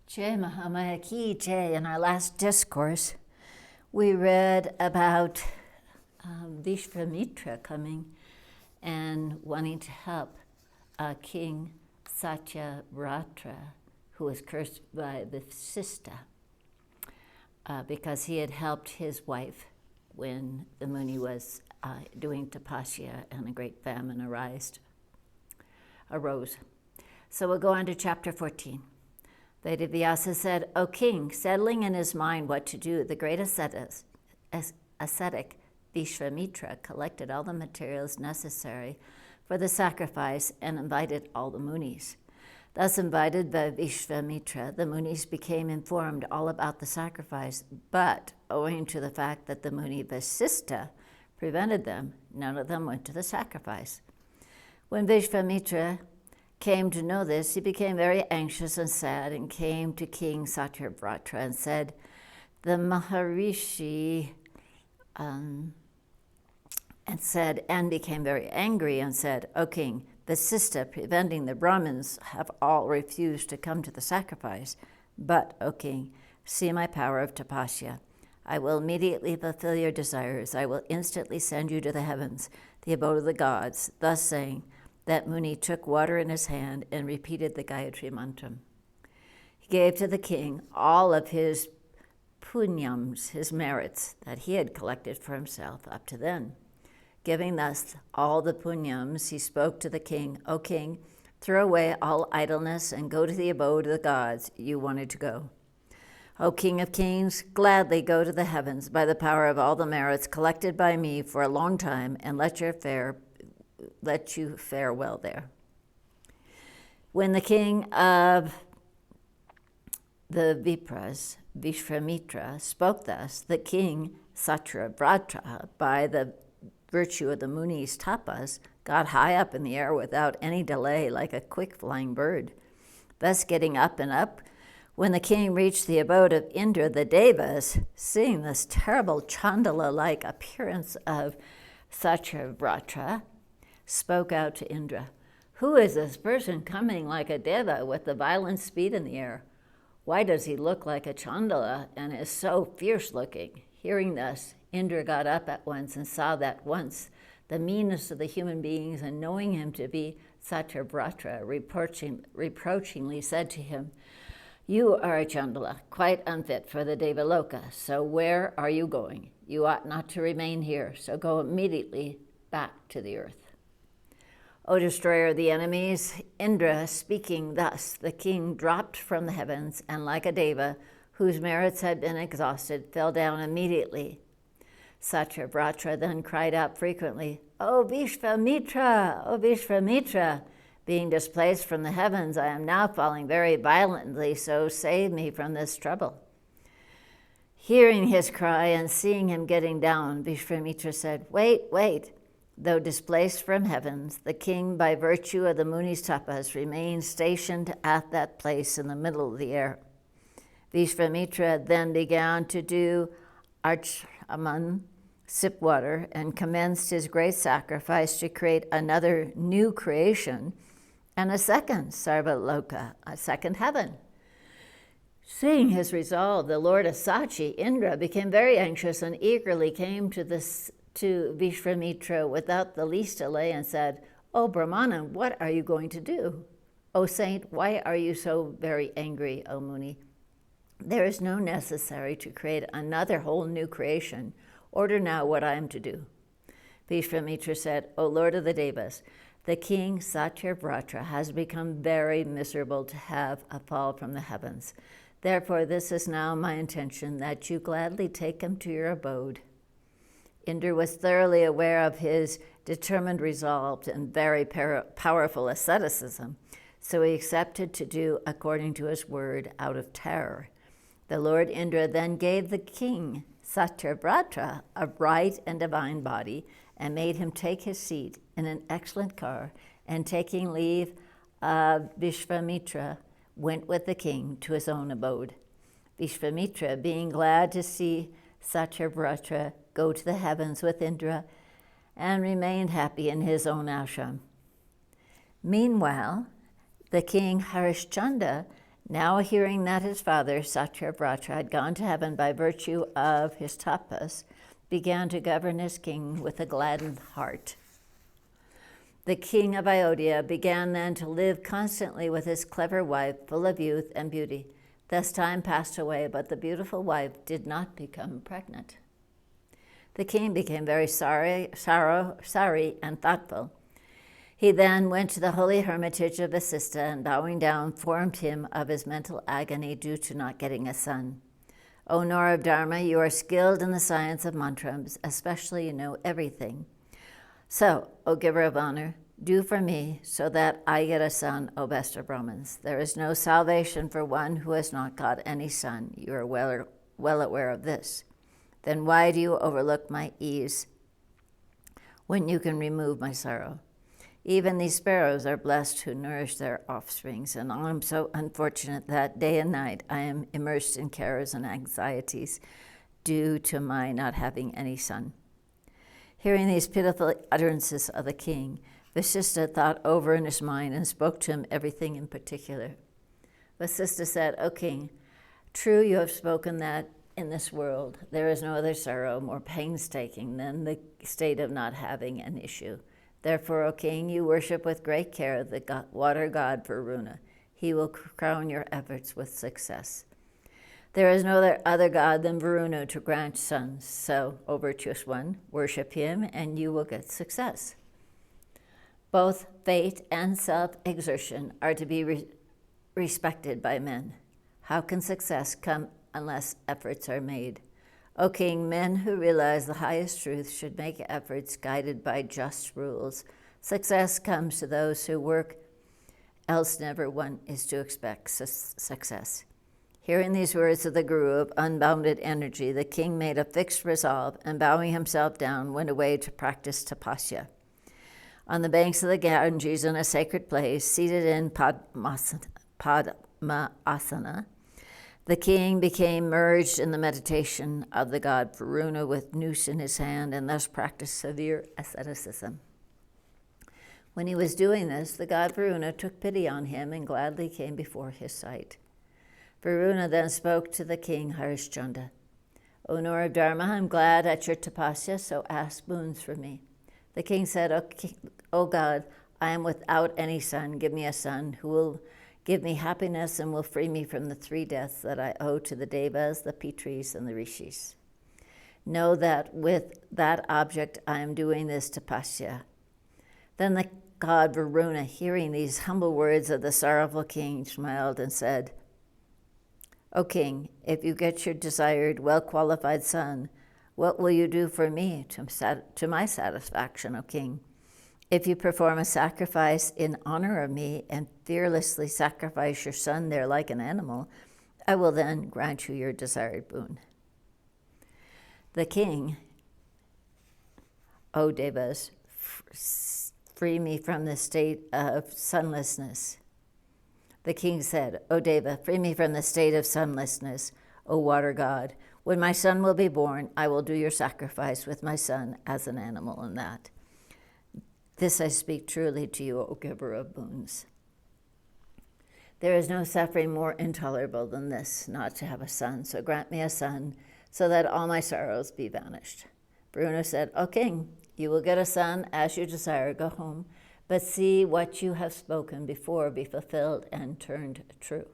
Jai Mahamaya Ki Jai. In our last discourse, we read about Vishvamitra coming and wanting to help King Satyavrata, who was cursed by the sister because he had helped his wife when the Muni was doing tapasya and a great famine arose. So we'll go on to chapter 14. Vedavyasa said, O king, settling in his mind what to do, the great ascetic Vishvamitra collected all the materials necessary for the sacrifice and invited all the Munis. Thus invited by Vishvamitra, the Munis became informed all about the sacrifice, but owing to the fact that the Muni Vasista prevented them, none of them went to the sacrifice. When Vishvamitra came to know this, he became very anxious and sad and came to King Satyavrata and said, the Maharishi and became very angry and said, O king, Vasista preventing the Brahmins have all refused to come to the sacrifice. But, O king, see my power of tapasya. I will immediately fulfill your desires. I will instantly send you to the heavens, the abode of the gods. Thus saying, that Muni took water in his hand and repeated the Gayatri Mantra. He gave to the king all of his punyams, his merits, that he had collected for himself up to then. Giving thus all the punyams, he spoke to the king, O king, throw away all idleness and go to the abode of the gods you wanted to go. O king of kings, gladly go to the heavens by the power of all the merits collected by me for a long time, and let you fare well there. When the king of the Vipras, Vishvamitra, spoke thus, the king Satyavrata, by the virtue of the Muni's tapas, got high up in the air without any delay, like a quick flying bird. Thus getting up and up, when the king reached the abode of Indra, the Devas, seeing this terrible Chandala-like appearance of Satyavrata, spoke out to Indra, who is this person coming like a Deva with the violent speed in the air? Why does he look like a Chandala and is so fierce looking? Hearing this, Indra got up at once and saw that once the meanness of the human beings, and knowing him to be Satyavrata, reproachingly said to him, you are a Chandala, quite unfit for the Devaloka, so where are you going? You ought not to remain here, so go immediately back to the earth. O destroyer of the enemies, Indra speaking thus, the king dropped from the heavens, and like a Deva, whose merits had been exhausted, fell down immediately. Satyavrata then cried out frequently, O Vishvamitra, O Vishvamitra, being displaced from the heavens, I am now falling very violently, so save me from this trouble. Hearing his cry and seeing him getting down, Vishvamitra said, wait. Though displaced from heavens, the king, by virtue of the Muni's tapas, remained stationed at that place in the middle of the air. Vishvamitra then began to do archaman, sip water, and commenced his great sacrifice to create another new creation and a second sarvaloka, a second heaven. Seeing his resolve, the lord of Sachi, Indra, became very anxious and eagerly came to Vishvamitra without the least delay and said, O Brahmanan, what are you going to do? O saint, why are you so very angry, O Muni? There is no necessary to create another whole new creation. Order now what I am to do. Vishvamitra said, O lord of the Devas, the king Satyavrata has become very miserable to have a fall from the heavens. Therefore, this is now my intention, that you gladly take him to your abode. Indra was thoroughly aware of his determined resolve and very powerful asceticism, so he accepted to do according to his word out of terror. The Lord Indra then gave the king Satyavrata a bright and divine body and made him take his seat in an excellent car, and taking leave of Vishvamitra, went with the king to his own abode. Vishvamitra, being glad to see Satyavrata go to the heavens with Indra, and remained happy in his own ashram. Meanwhile, the king Harishchandra Now, hearing that his father, Satyavrata, had gone to heaven by virtue of his tapas, began to govern his king with a gladdened heart. The king of Ayodhya began then to live constantly with his clever wife, full of youth and beauty. Thus time passed away, but the beautiful wife did not become pregnant. The king became very sorry and thoughtful. He then went to the holy hermitage of Vasista and, bowing down, informed him of his mental agony due to not getting a son. O Nor of Dharma, you are skilled in the science of mantras, especially you know everything. So, O giver of honor, do for me so that I get a son, O best of Brahmins. There is no salvation for one who has not got any son. You are well aware of this. Then why do you overlook my ease when you can remove my sorrow? Even these sparrows are blessed who nourish their offsprings, and I am so unfortunate that day and night I am immersed in cares and anxieties due to my not having any son. Hearing these pitiful utterances of the king, Vasista thought over in his mind and spoke to him everything in particular. Vasista said, O king, true you have spoken that in this world there is no other sorrow more painstaking than the state of not having an issue. Therefore, O king, you worship with great care the water god Varuna. He will crown your efforts with success. There is no other god than Varuna to grant sons. So, O virtuous one, worship him and you will get success. Both fate and self-exertion are to be respected by men. How can success come unless efforts are made? O king, men who realize the highest truth should make efforts guided by just rules. Success comes to those who work, else never one is to expect success. Hearing these words of the Guru of unbounded energy, the king made a fixed resolve and, bowing himself down, went away to practice tapasya. On the banks of the Ganges, in a sacred place, seated in Padmasana, the king became merged in the meditation of the god Varuna with noose in his hand, and thus practiced severe asceticism. When he was doing this, the god Varuna took pity on him and gladly came before his sight. Varuna then spoke to the king Harishchandra. O Nor of Dharma, I am glad at your tapasya, so ask boons for me. The king said, O God, I am without any son. Give me a son who will give me happiness and will free me from the 3 deaths that I owe to the Devas, the Pitris, and the Rishis. Know that with that object I am doing this tapasya. Then the god Varuna, hearing these humble words of the sorrowful king, smiled and said, O king, if you get your desired, well-qualified son, what will you do for me to my satisfaction, O king? If you perform a sacrifice in honor of me and fearlessly sacrifice your son there like an animal, I will then grant you your desired boon. The king, O Devas, free me from the state of sunlessness. The king said, O Deva, free me from the state of sunlessness, O water god. When my son will be born, I will do your sacrifice with my son as an animal in that. This I speak truly to you, O giver of boons. There is no suffering more intolerable than this, not to have a son. So grant me a son, so that all my sorrows be vanished. Varuna said, O king, you will get a son as you desire. Go home, but see what you have spoken before be fulfilled and turned true.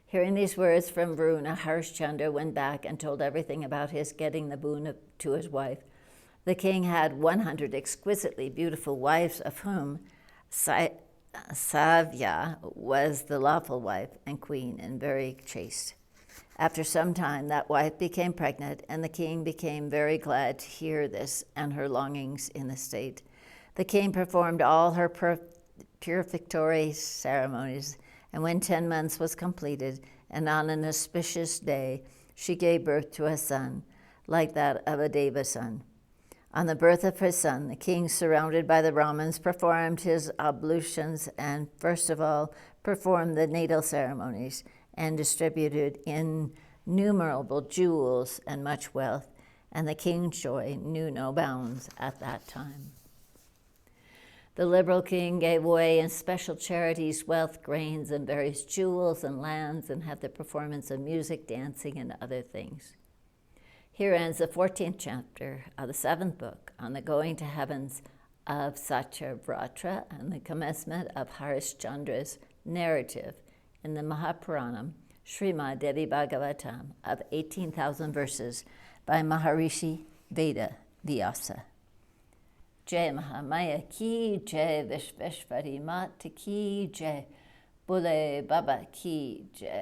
Hearing these words from Varuna, Harishchandra went back and told everything about his getting the boon to his wife. The king had 100 exquisitely beautiful wives, of whom Savya was the lawful wife and queen and very chaste. After some time, that wife became pregnant, and the king became very glad to hear this and her longings in the state. The king performed all her purificatory ceremonies, and when 10 months was completed, and on an auspicious day, she gave birth to a son, like that of a Deva son. On the birth of his son, the king, surrounded by the Brahmins, performed his ablutions and, first of all, performed the natal ceremonies and distributed innumerable jewels and much wealth, and the king's joy knew no bounds at that time. The liberal king gave away in special charities wealth, grains, and various jewels and lands, and had the performance of music, dancing, and other things. Here ends the 14th chapter of the 7th book on the going to heavens of Satyavrata and the commencement of Harishchandra's narrative in the Mahapuranam, Srimad Devi Bhagavatam of 18,000 verses by Maharishi Veda Vyasa. Jai Mahamaya ki jai, Vishveshvari Mata ki jai, Bole Baba ki jai.